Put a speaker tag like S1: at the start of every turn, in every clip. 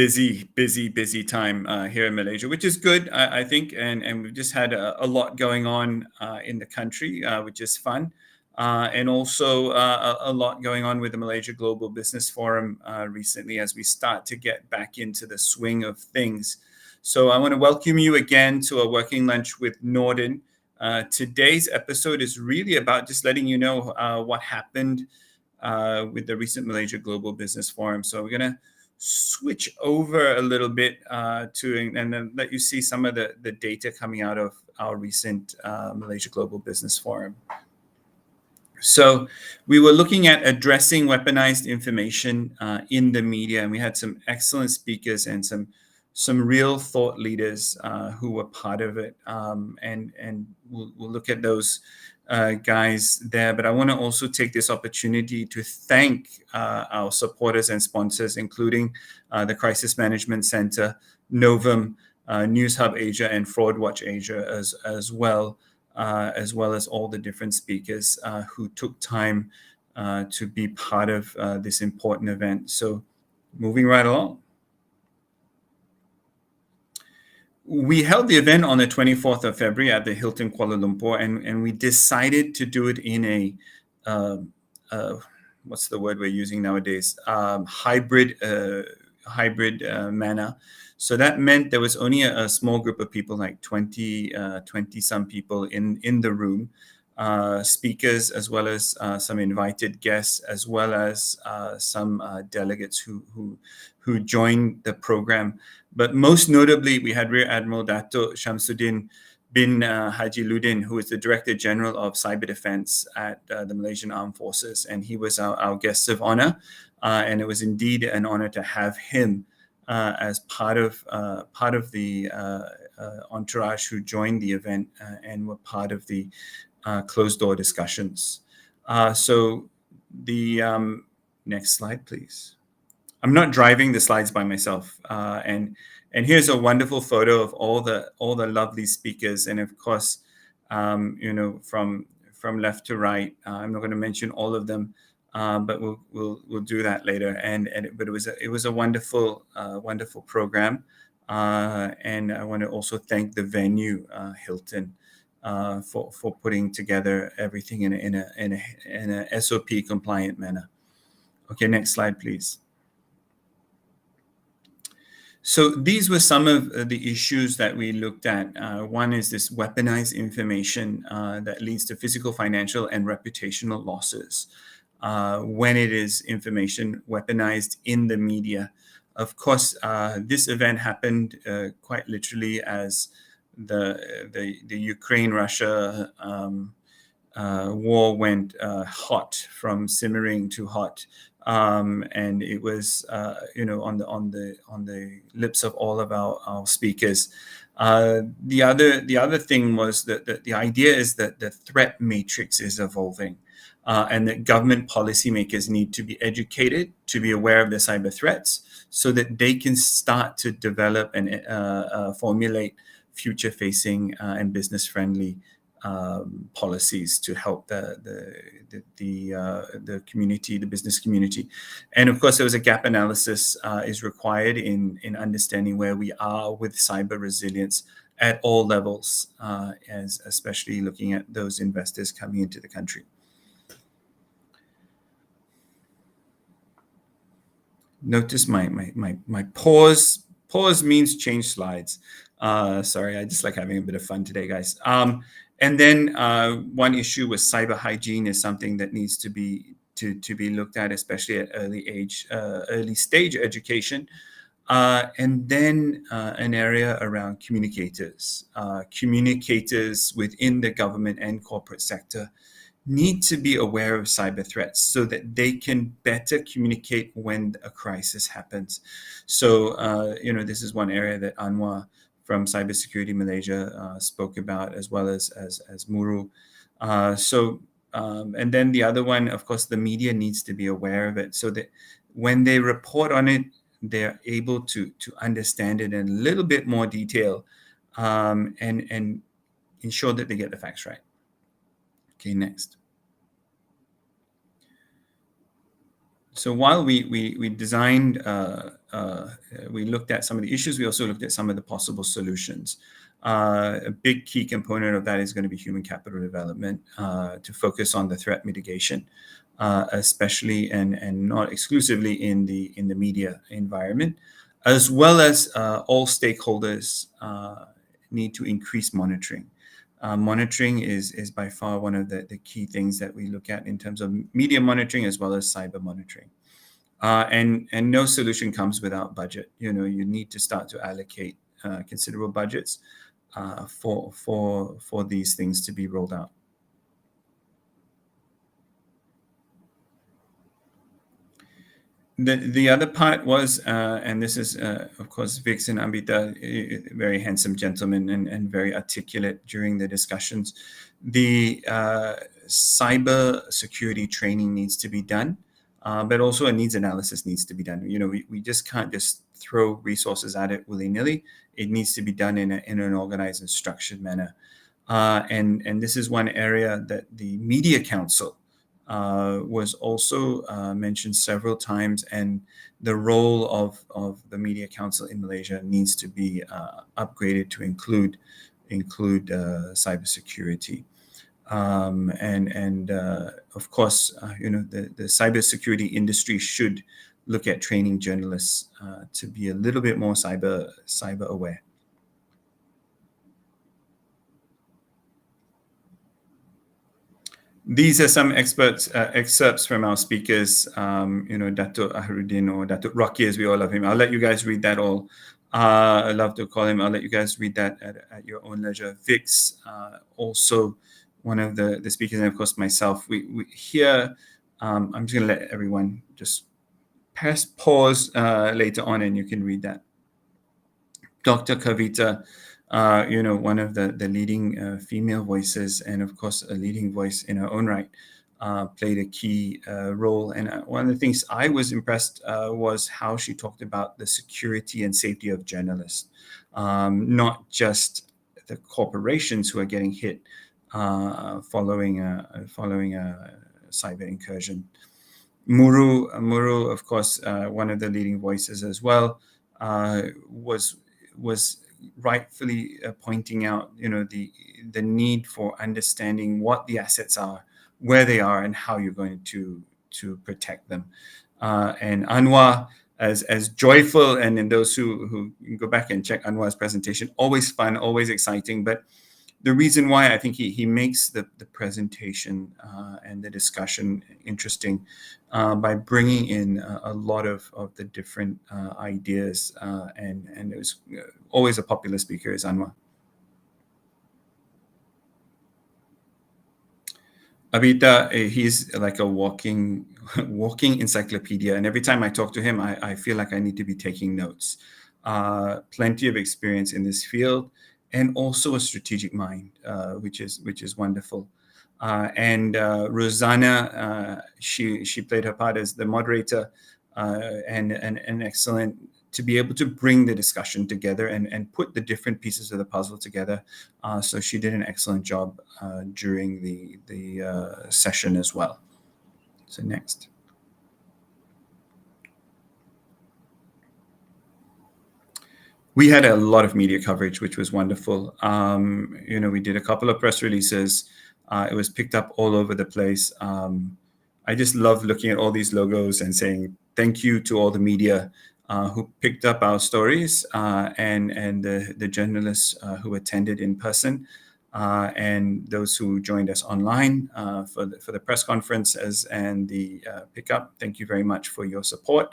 S1: busy time here in Malaysia, which is good, I think. And we've just had a lot going on in the country, which is fun. And also a lot going on with the Malaysia Global Business Forum recently as we start to get back into the swing of things. So I want to welcome you again to a Working Lunch with Nordin. Today's episode is really about just letting you know what happened with the recent Malaysia Global Business Forum. So we're going to switch over a little bit and then let you see some of the data coming out of our recent Malaysia Global Business Forum. So we were looking at addressing weaponized information in the media, and we had some excellent speakers and some real thought leaders who were part of it. And we'll look at those guys there. But I want to also take this opportunity to thank our supporters and sponsors, including the Crisis Management Center, Novum, News Hub Asia, and Fraud Watch Asia as well as all the different speakers who took time to be part of this important event. So moving right along. We held the event on the 24th of February at the Hilton, Kuala Lumpur, and we decided to do it in a, what's the word we're using nowadays? Hybrid manner. So that meant there was only a small group of people, like 20 some people in the room, speakers, as well as some invited guests, as well as some delegates who joined the program. But most notably, we had Rear Admiral Dato Shamsuddin bin Haji Ludin, who is the Director General of Cyber Defense at the Malaysian Armed Forces, and he was our guest of honor. And it was indeed an honor to have him as part of the entourage who joined the event and were part of the closed door discussions. So the next slide, please. I'm not driving the slides by myself, and here's a wonderful photo of all the lovely speakers, and of course, from left to right. I'm not going to mention all of them, but we'll do that later. But it was a wonderful program, and I want to also thank the venue, Hilton, for putting together everything in a SOP compliant manner. Okay, next slide, please. So these were some of the issues that we looked at. One is this weaponized information that leads to physical, financial, and reputational losses when it is information weaponized in the media. Of course, this event happened quite literally as the Ukraine-Russia war went hot, from simmering to hot. And it was, on the lips of all of our speakers. The other thing was that the idea is that the threat matrix is evolving, and that government policymakers need to be educated to be aware of the cyber threats, so that they can start to develop and formulate future-facing and business-friendly policies to help the community, the business community. And of course, there was a gap analysis is required in understanding where we are with cyber resilience at all levels, as especially looking at those investors coming into the country. Notice my pause. Pause means change slides. Sorry, I just like having a bit of fun today, guys. And then one issue with cyber hygiene is something that needs to be looked at, especially at early stage education. And then an area around communicators. Communicators within the government and corporate sector need to be aware of cyber threats so that they can better communicate when a crisis happens. So, this is one area that Anwar from Cybersecurity Malaysia spoke about, as well as Muru. And then the other one, of course, the media needs to be aware of it so that when they report on it, they're able to understand it in a little bit more detail, and ensure that they get the facts right. Okay, next. So while we designed, we looked at some of the issues, we also looked at some of the possible solutions. A big key component of that is going to be human capital development to focus on the threat mitigation, especially and not exclusively in the media environment, as well as all stakeholders need to increase monitoring. Monitoring is by far one of the key things that we look at in terms of media monitoring as well as cyber monitoring. And no solution comes without budget. You need to start to allocate considerable budgets for these things to be rolled out. The other part was, and this is, of course, Vix and Ambita, very handsome gentlemen and very articulate during the discussions. The cyber security training needs to be done, but also a needs analysis needs to be done. We just can't just throw resources at it willy-nilly. It needs to be done in an organized and structured manner. And this is one area that the Media Council was also mentioned several times, and the role of the Media Council in Malaysia needs to be upgraded to include cybersecurity. And of course, the cybersecurity industry should look at training journalists to be a little bit more cyber aware. These are some excerpts from our speakers, Datuk Ahruddin, or Datuk Rocky, as we all love him. I'll let you guys read that all. I love to call him. I'll let you guys read that at your own leisure. Vix, also one of the speakers, and of course myself. We here, I'm just going to let everyone just press pause later on, and you can read that. Dr. Kavita, one of the leading female voices, and of course a leading voice in her own right, played a key role. And one of the things I was impressed was how she talked about the security and safety of journalists, not just the corporations who are getting hit following a cyber incursion. Muru, of course, one of the leading voices as well, was rightfully pointing out, the need for understanding what the assets are, where they are, and how you're going to protect them. And Anwar, as joyful, and in those who go back and check Anwar's presentation, always fun, always exciting. But the reason why I think he makes the presentation and the discussion interesting by bringing in a lot of the different ideas, and it was always a popular speaker is Anwar. Abita, he's like a walking encyclopedia, and every time I talk to him, I feel like I need to be taking notes. Plenty of experience in this field, and also a strategic mind, which is wonderful. And Rosanna, she played her part as the moderator, and an excellent to be able to bring the discussion together and put the different pieces of the puzzle together. So she did an excellent job during the session as well. So next. We had a lot of media coverage, which was wonderful. We did a couple of press releases. It was picked up all over the place. I just love looking at all these logos and saying thank you to all the media who picked up our stories, and the journalists who attended in person, and those who joined us online for the press conferences and the pickup. Thank you very much for your support.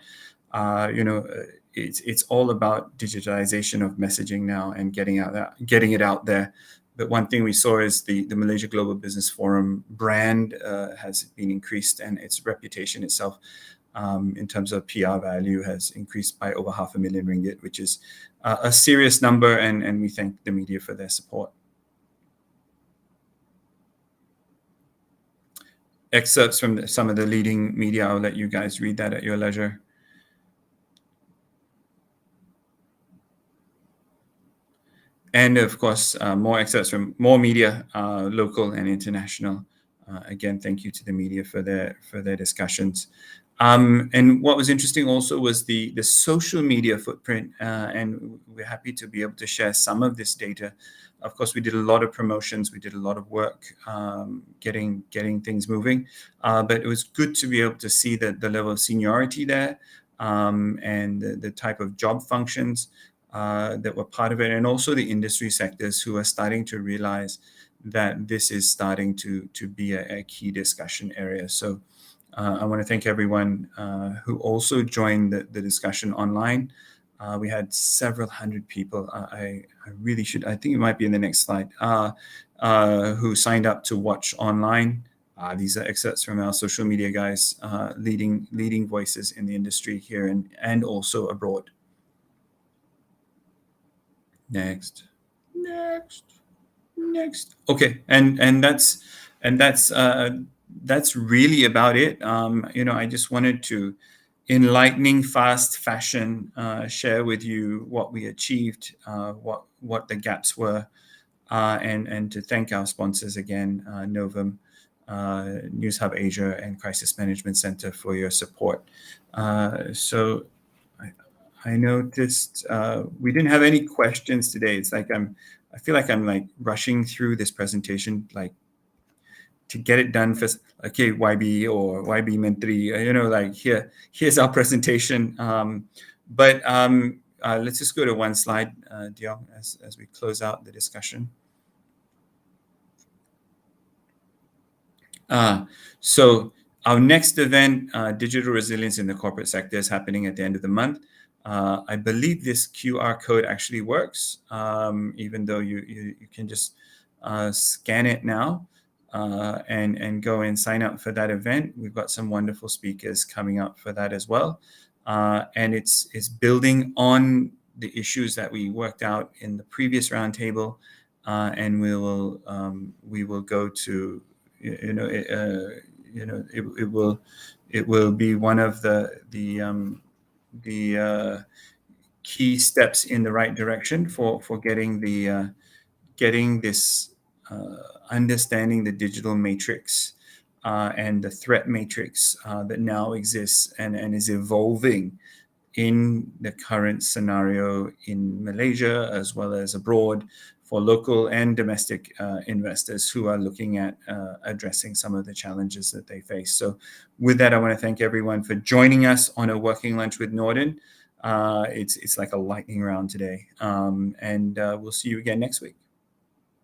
S1: It's all about digitalization of messaging now and getting it out there. But one thing we saw is the Malaysia Global Business Forum brand has been increased, and its reputation itself, in terms of PR value, has increased by over $500,000 ringgit, which is a serious number, and we thank the media for their support. Excerpts from some of the leading media. I'll let you guys read that at your leisure. And of course, more excerpts from more media, local and international, again, thank you to the media for their discussions. And what was interesting also was the social media footprint, and we're happy to be able to share some of this data. Of course, we did a lot of promotions, we did a lot of work getting things moving, but it was good to be able to see the level of seniority there, and the type of job functions that were part of it, and also the industry sectors who are starting to realize that this is starting to be a key discussion area. So I want to thank everyone who also joined the discussion online. We had several hundred people. I really should, I think it might be in the next slide, who signed up to watch online. These are excerpts from our social media guys, leading voices in the industry here and also abroad. Next. Okay, and that's really about it. I just wanted to, in lightning fast fashion, share with you what we achieved, what the gaps were, and to thank our sponsors again, Novum, News Hub Asia, and Crisis Management Center for your support. So I noticed we didn't have any questions today. It's like I feel like I'm like rushing through this presentation, like to get it done first. Okay, YB or YB Mentri, like here's our presentation. But let's just go to one slide, Diong, as we close out the discussion. So our next event, Digital Resilience in the Corporate Sector, is happening at the end of the month. I believe this QR code actually works, even though you can just scan it now and go and sign up for that event. We've got some wonderful speakers coming up for that as well. And it's building on the issues that we worked out in the previous roundtable, and we will go to it will be one of the key steps in the right direction for getting this understanding the digital matrix and the threat matrix that now exists and is evolving in the current scenario in Malaysia as well as abroad, for local and domestic investors who are looking at addressing some of the challenges that they face. So with that, I want to thank everyone for joining us on a working lunch with Nordin. It's like a lightning round today. And we'll see you again next week.